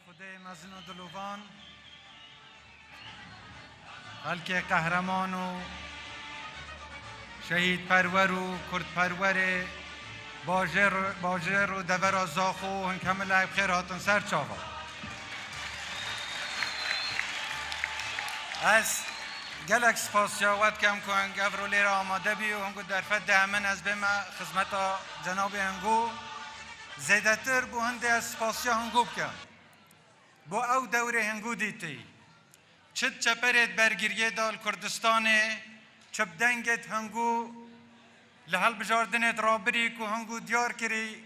خدای مزن و دلوان خلک قهرمان و شهید پرور و کرد پرور باجر و دور آزاخو و هنکم لعب خیر هاتن سر چاوا از گلک سپاسیاوت کم که هنگ افرو لیر آماده بی و هنگو در فد همن از بیم خدمت جناب هنگو زیده تر بو هنده از سپاسیا هنگو بکم بو او دور هنگو دیتی چد چپرت برگیریه دال کردستانه چپ دنگت هنگو لحل بجاردنت رابری که هنگو دیار کری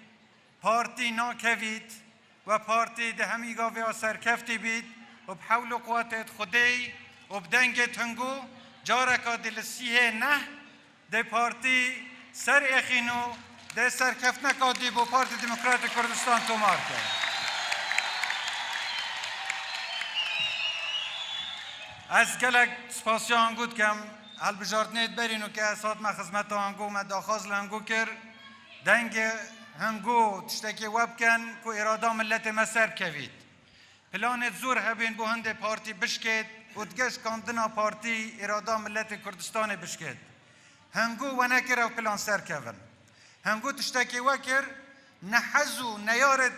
پارتی ناکوید و پارتی ده همی گاوی سرکفتی بید و بحول قواتت خودی و بدنگت هنگو جارکا دلسیه نه ده پارتی سر اخینو ده سرکفت نکادی بو پارتی دموکرات کردستان تومار کرد از گلک سپاسیا هنگود کم هل بجاردنیت برینو که اساد ما خدمت هنگو ما داخاز لهنگو کر دنگ هنگو تشتکی وب کن که ارادا ملت مسر کوید پلانت زور هبین بو هنده پارتی بشکید و دگش کاندنا پارتی ارادا ملت کردستان بشکید هنگو و نکر و پلان سر کون هنگو تشتکی وکر نحزو نیارد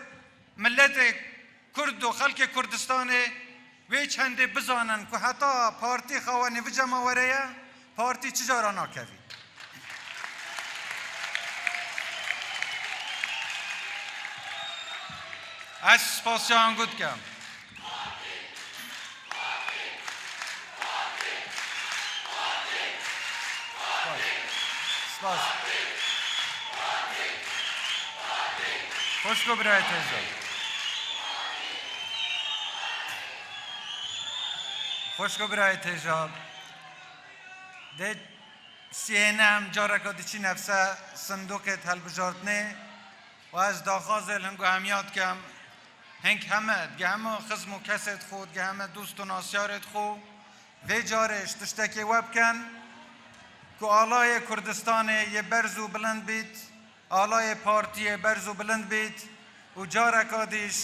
ملت کرد و خلق کردستان وی چنده بزانن که حتی پارتی خوانی و جمعوریه پارتی چجارا ناکوید از سپاسیا هنگود کم سپاس خوش کو برای تیزا خوش کو برای تیجاب ده سینم جارکا دیچی نفسه صندوقت هل بجاردنه و از داخازل هنگو همیاد کم هنگ همه گه همه خزم و کست خود گه همه دوست و ناسیارت خود و جارش تشتکی وب کن که آلای کردستان یه برزو بلند بید آلای پارتی برزو بلند بید و جارکا دیش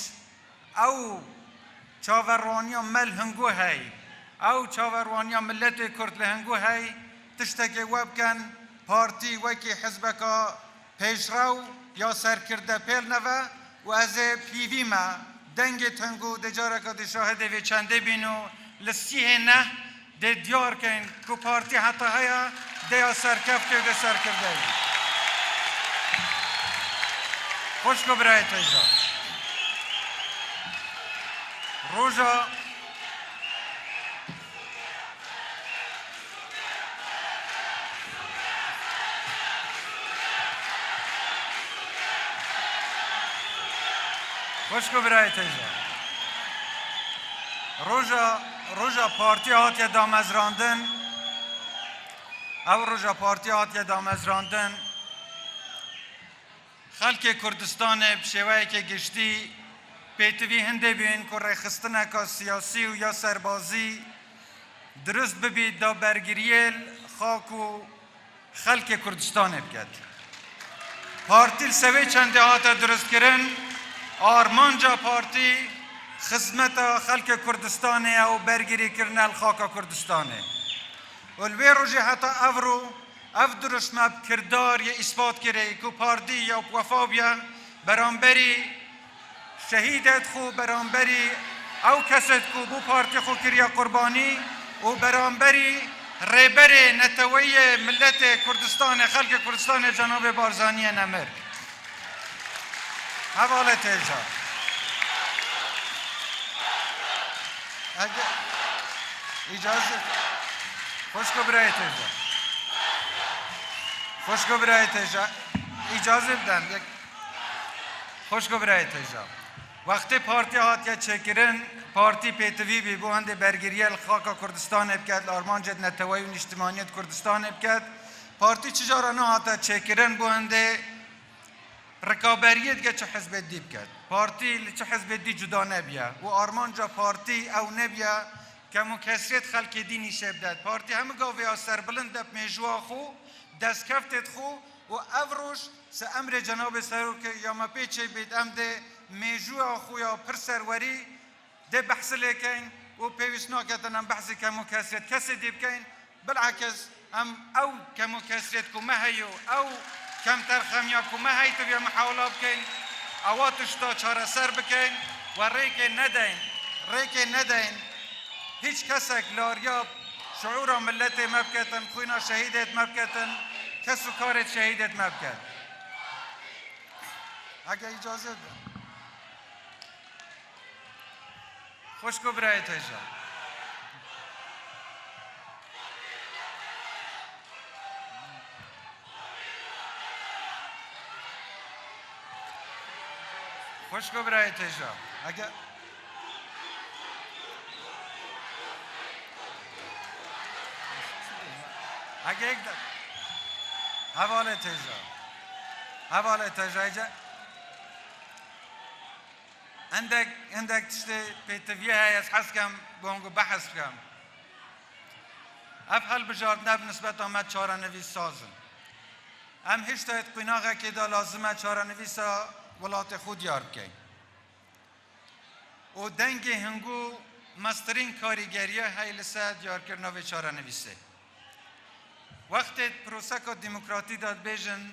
او چاوروانیا مل هنگو هی او چاوروانیا ملت کرد لهنگو هی تشتکی وب کن پارتی وکی حزبکا پیشرو یا سرکرده پیل نوه و از پیوی ما دنگ تنگو ده جارکا ده شاهده و چنده بینو لسیه نه ده دیار کن که پارتی حتی هیا ده یا سرکفته و ده سرکرده خوش کو برای تیجا روژا خوش کو برای تیجا روژا پارتی هات یا دامزراندن او روژا پارتی هات یا دامزراندن خلک کردستان بشوایی که گشتی پیتوی هنده بین که رخستنه که سیاسی و یا سربازی درست ببید دا برگریل خاک و خلک کردستان بکد پارتی سوی چنده هاتا درست کرن آرمانجا پارتی خدمت خلق کردستانه او برگیری کرنل خاک کردستانه والوی روژی حتی اف درست مب کردار یا اثبات کرده که پارتی یا وفا بیا برانبری شهیدت خو برانبری او کست کو بو پارتی خو کریا قربانی و برانبری ریبر نتوی ملت کردستان خلق کردستان جناب بارزانی نمر حواله تیجا اجازه خوش کو برای تیجا خوش کو برای تیجا اجازه بدم یک خوش کو برای تیجا وقتی پارتی هات یا چکرن پارتی پیتوی بی بو هنده برگریه خاک کردستان بکد آرمان جد نتوی و اجتماعیت کردستان بکد پارتی چجارا نه هاتا چکرن بو هنده رکابریت که چه حزب دی بکد پارتی چه حزب دی جدا نبیه و آرمان جا پارتی او نبیه که مکسریت خلق دینی شبدد پارتی همه گاوی ها سربلند دب میجوا خو دست کفتت خو و افروش سه امر جناب سرو که یا ما پیچه بید امده میجوا خو یا پر سروری ده بحث لكن و پیوست ناکتن هم بحث کمو کسیت کسی دی بکن بالعکس هم او کمو کسیت کو مهیو او کم ترخمیا کو مهی تو بیا محاوله بکن اواتش تا چاره سر بکن و ریک ندین هیچ کسک لاریاب شعور ملت مبکتن خوینا شهیدت مبکتن کسو کارت شهیدت مبکت اگه اجازه ده خوشکو برای تجا خوشکو برای تجا اگه یک حواله تجا عندك تشتي بيتفيه هاي حس كم بونجو بحث كم افحل بجاردنا بالنسبة ما چاره نویس سازن هم هیچ تایید قناغه که دا لازمه چاره نویسا ولات خود یار بکن و دنگ هنگو مسترین کاریگریه های لسه دیار کرنا و چاره نویسه وقتی پروسه دموکراتی داد بیجن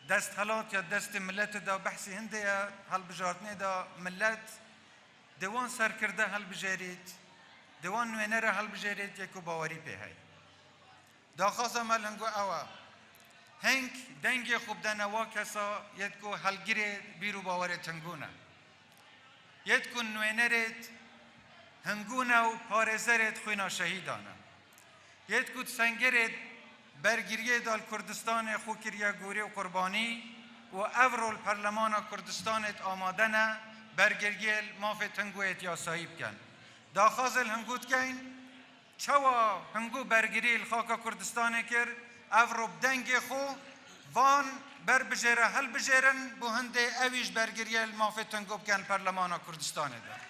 دست حالات یا دست ملت دا بحثی هنده یا حل بجاردنه دا ملت دوان سر کرده حل بجارید دوان نوینه حل بجارید یکو باوری پی های دا خواست عمل هنگو اوه هنگ دنگ خوب دنوا کسا یدکو حلگیر بیرو باوری تنگونه یدکو نوینه هنگونه و پارزرت خوینا شهیدانه یدکو سنگرت برگیریه دال کردستان خوکریه گوری و قربانی و اورول پرلمان کردستانت آمادنه برگیریه ماف تنگویت یا صاحب کن دا خازل هنگوت کن چوا هنگو برگیری الخاک کردستان کر اورو دنگ خو وان بر بجره هل بجرن بو هنده اویش برگیریه ماف تنگو کن پرلمان کردستان ده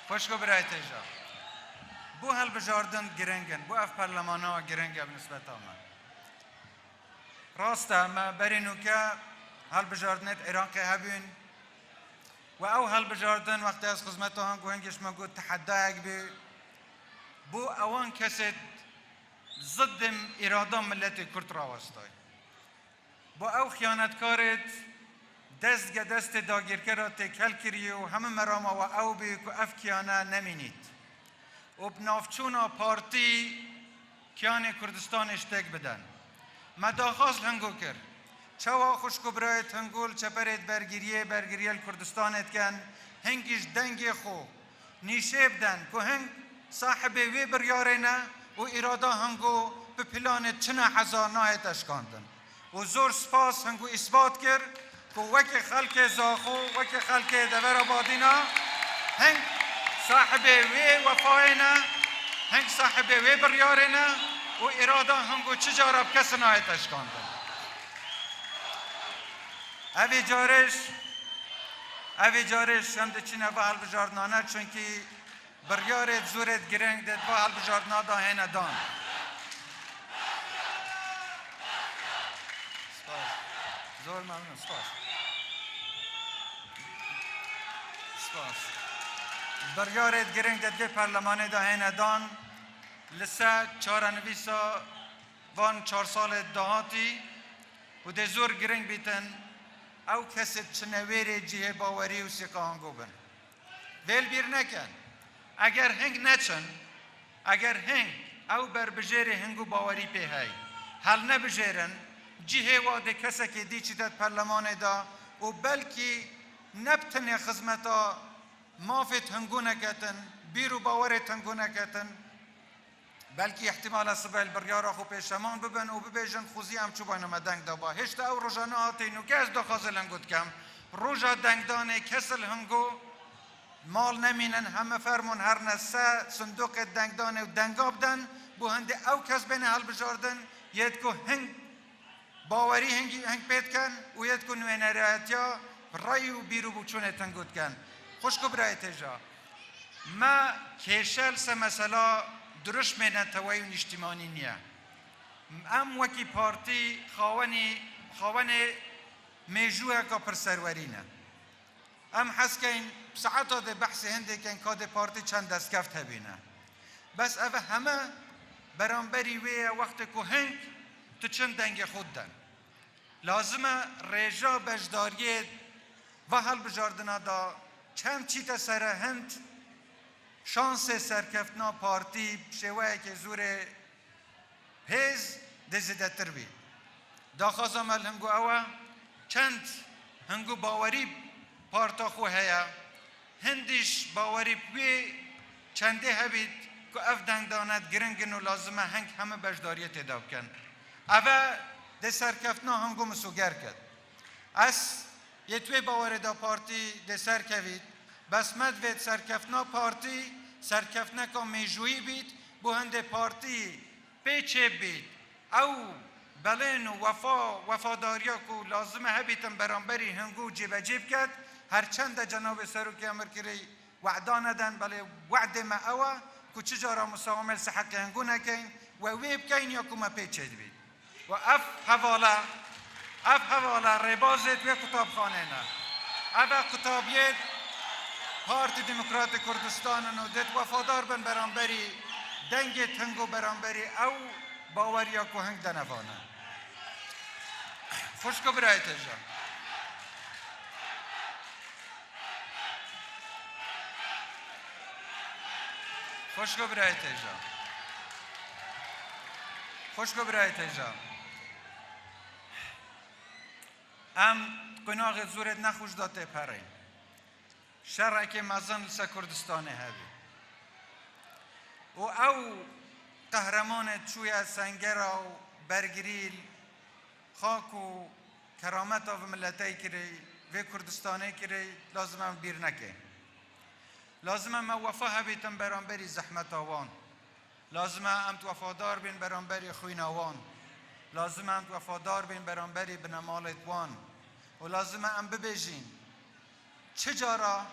خوشکو برای تیجا بو هل بجاردن گرنگن بو اف پرلمانا گرنگه بنسبت آمد راسته ما برینو که هل بجاردنت عراقی هبین و او هل بجاردن وقتی از خدمت آن گوهنگش ما گود تحدایک بی بو اوان کسی ضد اراده ملت کرد راوستای بو او خیانتکارت دست داگیر کرد تکل کری و همه مراما و او بی که اف کیانه نمینید و بنافچونا پارتی کیان کردستان اشتک بدن مداخواست هنگو کرد چوا خوشکو برایت هنگول چپرت برگیریه کردستانت کن هنگیش دنگ خو نیشه بدن که هنگ صاحب وی بریارینه و اراده هنگو به پلان چنه هزار نایت اشکاندن و زور سپاس هنگو اثبات کرد که وکی خلق زاخو وکی خلق دور آبادینا هنگ صاحب وی وفاینا هنگ صاحب وی بریارنا و اراده هنگو چجارا بکس نایت اشکاندن اوی جارش هم ده چینه با حل بجاردنانه چونکه بریارت زورت گرنگ دید با حل بجاردنا دا هینه دان زور ممنون سپاس بریارت گرنگ دید پرلمانی دا هینه دان لسه چاره نویسا وان 4 سال دهاتی و ده زور گرنگ بیتن او کسی چنویر جیه باوری و سیقاهانگو بن ویل بیر نکن اگر هنگ نچن اگر هنگ او بر بجیر هنگو باوری پی های حل نبجیرن جیه واده کسی که دی چیدت پرلمان دا و بلکی نبتن خدمتا مافت هنگو نکتن بیرو باورت هنگو نکتن بلکی احتمال صبح البریارا خو پیشمان ببن و ببیجن خوزی هم چوبان مدنگ دابا هشتا او روژانه آتینو که از دو خازل هنگود کم روژا دنگدانه کسل هنگو مال نمینن همه فرمون هر نسه صندوق دنگدانه و دنگاب دن بو هنده او کس بین حل بجاردن ید کو هنگ باوری هنگ پید کن و ید کو نوینه رایتیا رای و بیرو بچونه تنگود کن خوشکو برای تجا ما کشل سه مسئله درش منه توی اجتماعی نیه ام وکی پارتی خواهن میجوه که پر سرورینه ام حس کن ساعت ده بحث هنده کن که پارتی چند دستکفت هبینه بس اوه همه برانبری وی وقت که هنگ تو چند دنگ خود دن لازمه ریجا بجداریت و هل بجاردنا دا چند چیت سر هند شانس سرکفتنا پارتی شوه که زور هز دزده تر بید دا خواستم هنگو اوه چند هنگو باوری پارتا خو هیا هندش باوری بی چنده هبید که اف دنگ داند گرنگن و لازمه هنگ همه بجداریت اداب کن اوه ده سرکفتنا هنگو مسوگر کد از یه توی باوری دا پارتی ده سرکوید بس مدوید سرکفتنا پارتی سرکفتنا که میجویی بید بو هنده پارتی پیچه بید او بلین و وفاداریا که لازمه هبیتن برانبری هنگو جیب جیب کد هرچند جناب سروکی امر کری وعدان دن بله وعد ما اوه که چجارا مساومل سحق هنگو نکن و ویب کن یا که ما پیچه بید و اف حوالا ربازت و کتاب خانه نه اف کتابیت پارتی دموکرات کردستان و دت وفادار بن برانبری دنگ تنگو برانبری او باوریا که هنگ دنوانه خوشکو برای تجا خوشکو برای تجا ام گناه زورت نخوش داته پره شرع که مزن لسا کردستانه هبی و او قهرمان چوی سنگر و برگریل خاک و کرامت و ملتی کری و کردستانه کری لازم هم بیر نکه لازم هم وفا هبیتم برانبری زحمت آوان لازم هم وفادار بین برانبری خوین آوان لازم هم وفادار بین برانبری بنمالت وان و لازم هم ببیجین چجارا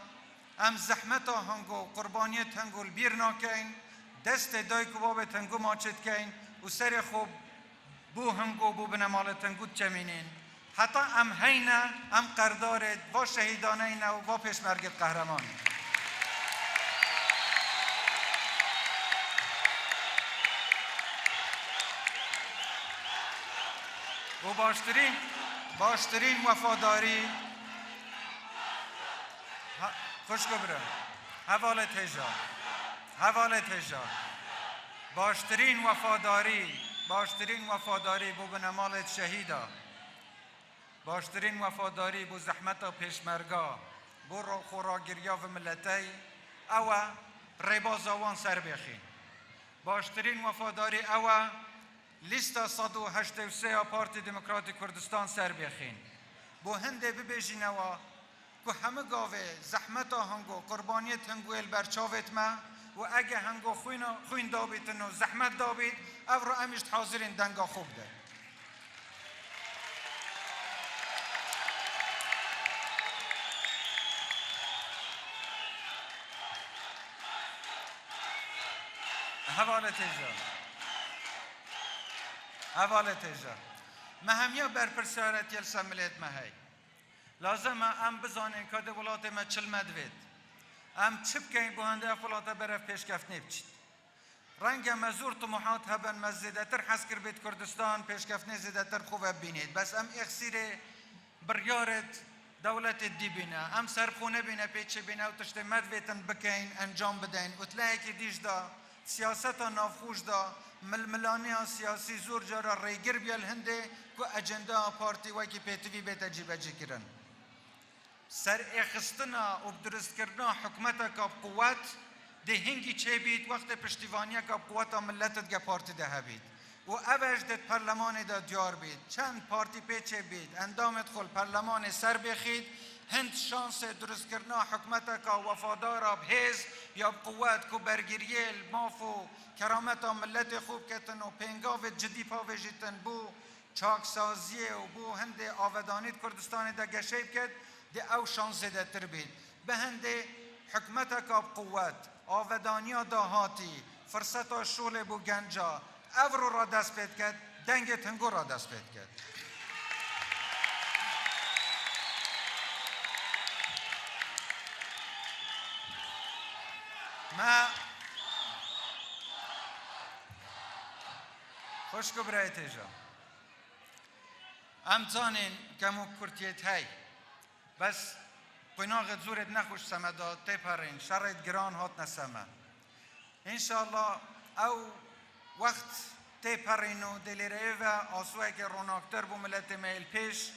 هم زحمت هنگو قربانیت هنگو بیر ناکین دست دای کباب هنگو ماچت کین و سر خوب بو هنگو بو بنمالت هنگو چمینین حتی هم هینه هم قردارت و شهیدانه اینه و پیشمرگت قهرمانی و باشترین وفاداری خوشگو برم حوالت هجا باشترین وفاداری بو بنمالت شهیدا باشترین وفاداری بو زحمت پیشمرگا بو خوراگریا و ملتی او ریبازاوان سر بخین باشترین وفاداری او لیستا 183 پارتی دموکراتی کردستان سر بخین بو هنده ببیجینوا که همه گاوه زحمت هنگو قربانیت هنگو البرچاوت ما و اگه هنگو خوین دابیتن و زحمت دابید او رو امیشت حاضرین دنگا خوب ده حوالت ایجا ما همیا برپرسیارت یل سملیت ما هی لازم ام بزانین که دولت ما چل مدوید ام چپ کن بهنده افولات برف پیشکفت نبچید رنگ مزور طموحات هبن مزیده تر حس کر بیت کردستان پیشکفت نزیده تر خوب بینید بس ام اخسیر بریارت دولت دی بینه ام سرخونه بینه پیچه بینه و تشت مدویتن بکین انجام بدین و تلاقی که دیش دا سیاست نافخوش دا ململانی سیاسی زور جارا ریگر بیال هنده که اجنده پارتی وکی پیتوی بیت جیبه جی کرن سر اخستنا و بدرست کردنا حکمتا که قوت ده هنگی چه بید وقت پشتیوانیا که قوتا ملتت گه پارتی ده بید و اوش ده پرلمان ده دیار بید چند پارتی پیچه بید اندامت خل پرلمان سر بخید هند شانس درست کردنا حکمتا که وفادارا بهز یا بقوت که برگریل مافو کرامتا ملت خوب کتن و پنگاو جدی پاویجیتن بو چاکسازیه و بو هند آودانیت کردستان ده گشیب کد دی او شان زیده تر بید به هنده حکمت کاب قوت آودانیا داهاتی فرصت شول بو گنجا او را دست پید کرد دنگ تنگو را دست پید کرد ما خوش کو برای تیجا امتانین کمو کرتیت های بس قناغت زورت نخوش سمدا تپرین شرط گران هات نسمه انشاءالله او وقت تپرینو دلیره و آسوه که روناکتر بو ملت میل پیش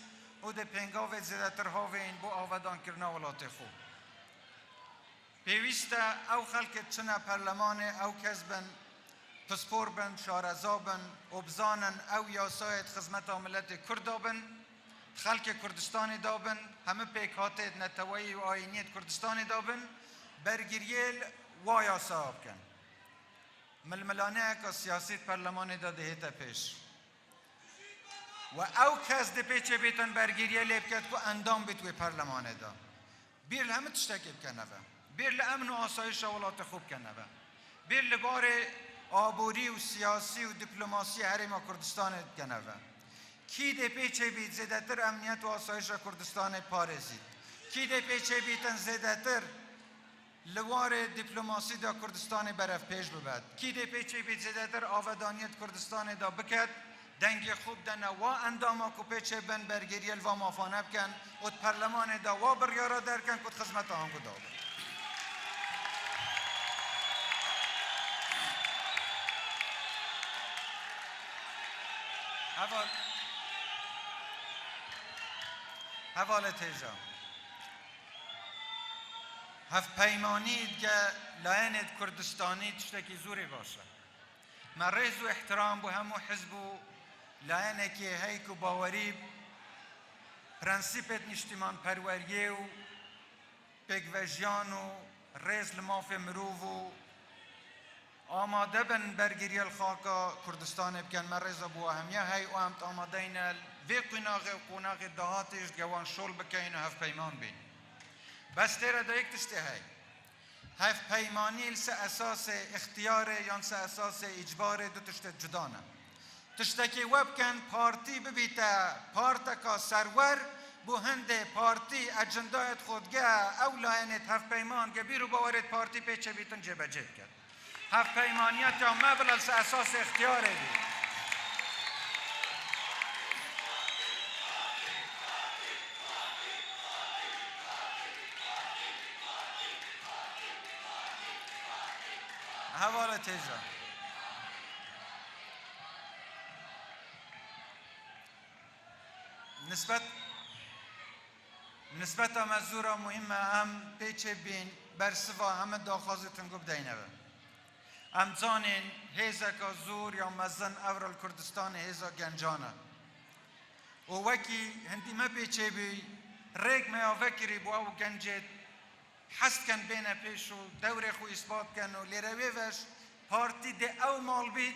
و ده پنگاوت زیده تر هاوین بو آودان کرنا ولات خوب پیوسته او خلق چنه پرلمان او کسبن پسپور بن شارزابن ابزانن او یاسایت خدمت ملت کردابن خلق کردستان دابن همه پیکاتت نتوایی و آینیت کردستان دابن برگریل و یاساب کن ململانه که سیاست پرلمان داده هیتا پیش و او کس ده پیچه بیتن برگریل لیبکت که اندام بیتوی پرلمان دا بیر همه تشتکی بکنه بیر لامن و آسایش ولات خوب کنه بیر لبار آبوری و سیاسی و دیپلماسی حریم کردستان کنه کی ده پیچه بیت زیده تر امنیت و آسایش کردستان پارزید کی ده پیچه بیتن زیده تر لوار دیپلماسی دا کردستان برف پیش ببد کی ده پیچه بیت زیده تر آودانیت کردستان دا بکد دنگ خوب دنه و انداما کو پیچه بن برگریل و مافانه بکن و پرلمان دا و بریارا درکن کد خدمت آنگو دا حواله تیجا هفت پیمانید که لاینت کردستانی تشتکی زوری باشه من ریز و احترام بو همو حزب و لاینه که هیک و باوری پرنسیپت نشتیمان پروریه و پگوژیان و ریز لماف مروف و آماده بن برگیری الخاکا کردستان بکن من ریز بو همیه هی و همت آماده این وی قناغ دهاتش گوان شول بکن و هفت پیمان بین بس تیره دا یک تشتی هی هفت پیمانی لسه اساس اختیاره یا لسه اساس اجباره دو تشتی جدانه تشتکی وب کن پارتی ببیتا پارتکا سرور بو هنده پارتی اجندایت خودگه او لاینت هفت پیمان که بیرو باورت پارتی پیچه بیتن جبه جب کرد هفت پیمانیت یا مبل لسه اساس اختیاره دی حواله تیجا نسبت مزورا مهمه هم پیچه بین برسوا همه داخوازتون گو بدینه هم زانین هیزا که زور یا مزن اورال کردستان هیزا گنجانه و وکی هندی ما پیچه بی ریک ما وکری بو او گنجت حست کن بین پیش و دور خو اثبات کن و لیروی وش پارتی ده او مال بید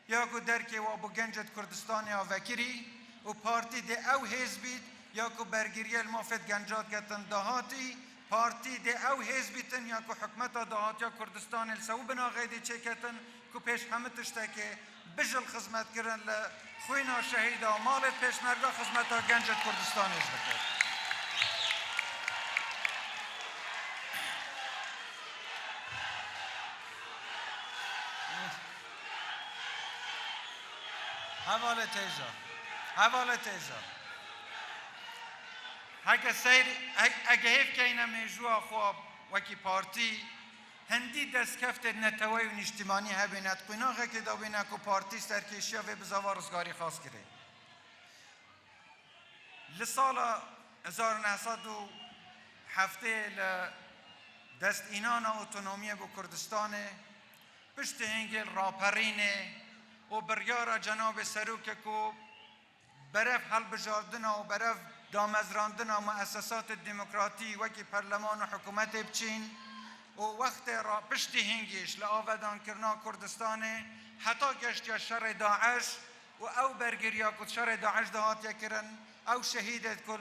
یا کو درکی و بو گنجت کردستان یا وکری و پارتی ده او هیز بید یا کو برگیری المافت گنجات کتن دهاتی پارتی ده او هیز بیتن یا کو حکمت دهات یا کردستان السو بنا غیدی چه کتن کو پیش همه تشتکه بجل خدمت کرن لخوینا شهیدا مالت پیش مرگا خدمت گنجت کردستان از بکر حواله تیزا اگه هیف که اینه میجوه خواب وکی پارتی هندی دست کفت نتوی و نشتیمانی هبیند قناغه که دابینه که پارتی سرکیشیا و بزاوا رزگاری خاص کرده لسال 1907 دست اینان اوتونومی با کردستان پشت هنگل راپرینه و بریار جناب سروک که برف حل بجاردنا و برف دامزراندنا مؤسسات دموکراتی وکی پرلمان و حکومت بچین و وقت را پشتی هنگیش لآودان کرنا کردستان حتی گشت یا شر داعش و او برگریا کد شر داعش دهات یا کرن او شهیدت کل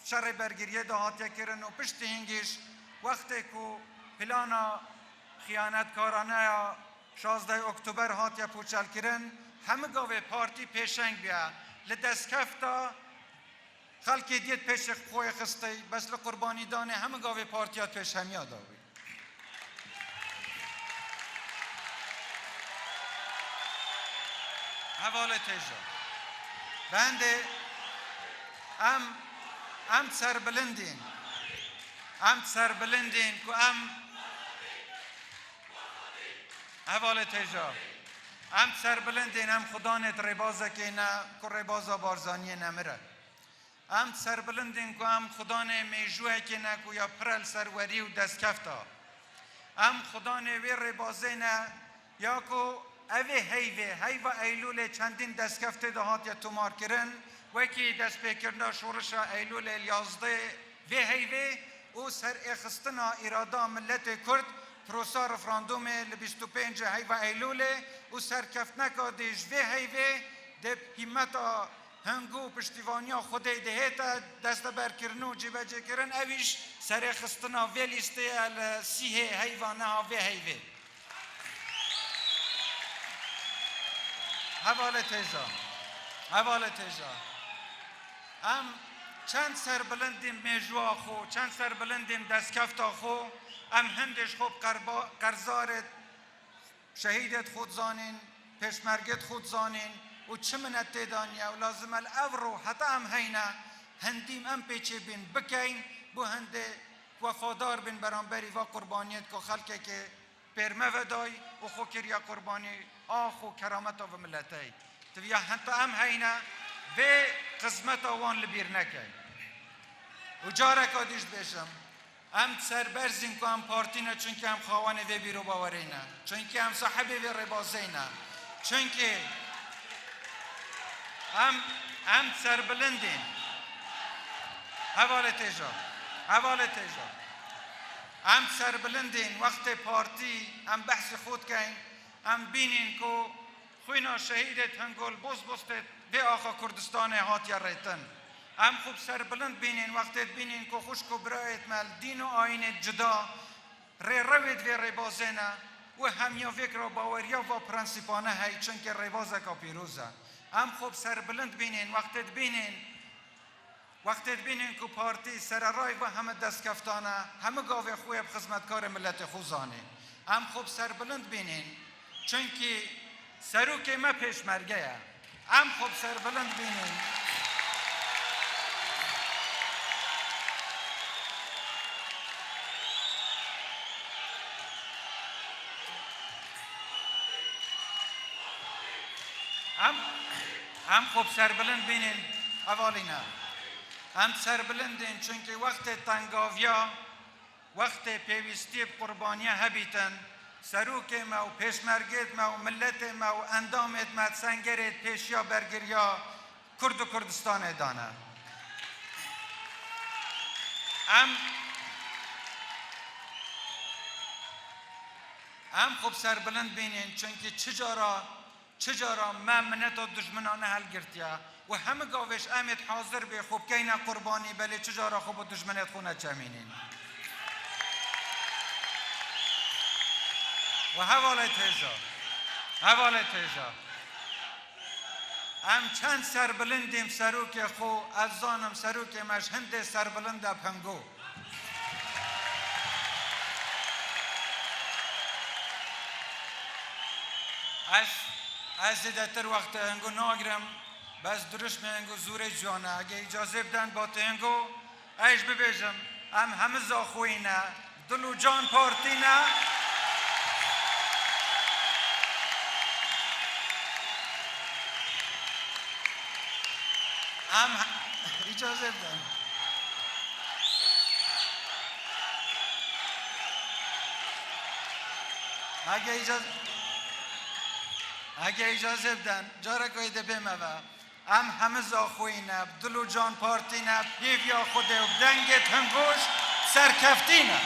شر برگریه ده هاتیه کرن و پشت هنگیش وقتی که پلانا خیانتکارانه یا 16 اکتبر هاتیه پوچل کرن همه گاوه پارتی پیشنگ بیا لدستکفتا خلکی دیت پیش خوی خستی بس لقربانی دانه همه گاوه پارتیات پیش همیا داوی حواله تیجا بنده ام سر بلندین که حواله تیجا ام سر بلندین ام خدا نت ربازه که نه که ربازا بارزانی نمره ام سر بلندین که ام خدا نه میجوه که نه که یا پرل سروری و دست کفتا ام خدا نه وی ربازه نه یا که اوه هیوه ایلول چندین دست کفته دهات یا تومار کرن وکی دست پیکرنا شورشا ایلول 11 وی هیوه او سر اخستنا ارادا ملت کرد پروسا رفراندوم ل 25 هیوه ایلوله و سرکفتنکا دیج وی هیوه ده همتا هنگو پشتیوانیا خوده دهیتا دست برکرنو جیبه جه کرن اویش سر اخستنا وی لیسته السیه هیوانه ها وی هیوه حواله تیجا ام چند سر بلندیم میجوا خو چند سر بلندیم دستکفتا خو ام هندش خوب قرزارت شهیدت خود زانین پیشمرگت خود زانین و چه منت تیدانیا و لازم الاورو حتی ام هینا هندیم ام پیچه بین بکین بو هنده وفادار بین برانبری و قربانیت که خلقه که پیرمه ودای و خو کریا قربانی آخو کرامتا و ملتای تویا حتی ام هینا و قسمت آوان لبیر نکی و جارک آدیش بیشم ام سربرزین که ام پارتینا چونکه ام خواهان و بیرو باورینا چونکه ام صاحبی و ربازینا چونکه ام سربلندین حواله تیجا ام سربلندین وقت پارتی ام بحث خود کن ام بینین که خوینا شهیدت هنگول بستت به آخا کردستان هاتیا ریتن ام خوب سربلند بینین وقتت بینین که خوشک و برایت مل دین و آین جدا روید و ربازینا و همیا فکر و باوریا و پرنسیپانه هی چون که ربازه که پیروزه ام خوب سربلند بینین وقتت بینین که پارتی سر رای و همه دست کفتانه همه گاوه خوی خدمتکار ملت خوزانه ام خوب سربلند بینین چون که سروک ما پیش مرگه ام خوب سربلند بینین ام خوب سربلند بینین اوالینا ام سربلندین چونکه وقت تنگاویا وقت پیوستی قربانیه هبیتن سروک ما و پیشمرگت ما و ملت ما و اندامت ما سنگرت پیشیا برگریا کرد و کردستان دانه ام خوب سربلند بینین چونکه چجارا ما منت دشمنانه حل گرتیا و همه گاوش امت حاضر به خوب که اینا قربانی بله چجارا خوب دشمنت خونه چمینین و حواله تیجا ام چند سربلندیم سروک خو از زانم سروک مش هند سربلند پنگو از دیدتر وقت هنگو ناگرم بس درش می هنگو زور جانه اگه اجازه بدن با هنگو ایش ببیجم همه زاخوینه دل و جان پارتینه اجازه بدن اگه اجازه بدن جاره کویده بموه همه زاخوینه دل و جان پارتینه پیویا خوده و دنگت هنگوش سرکفتینه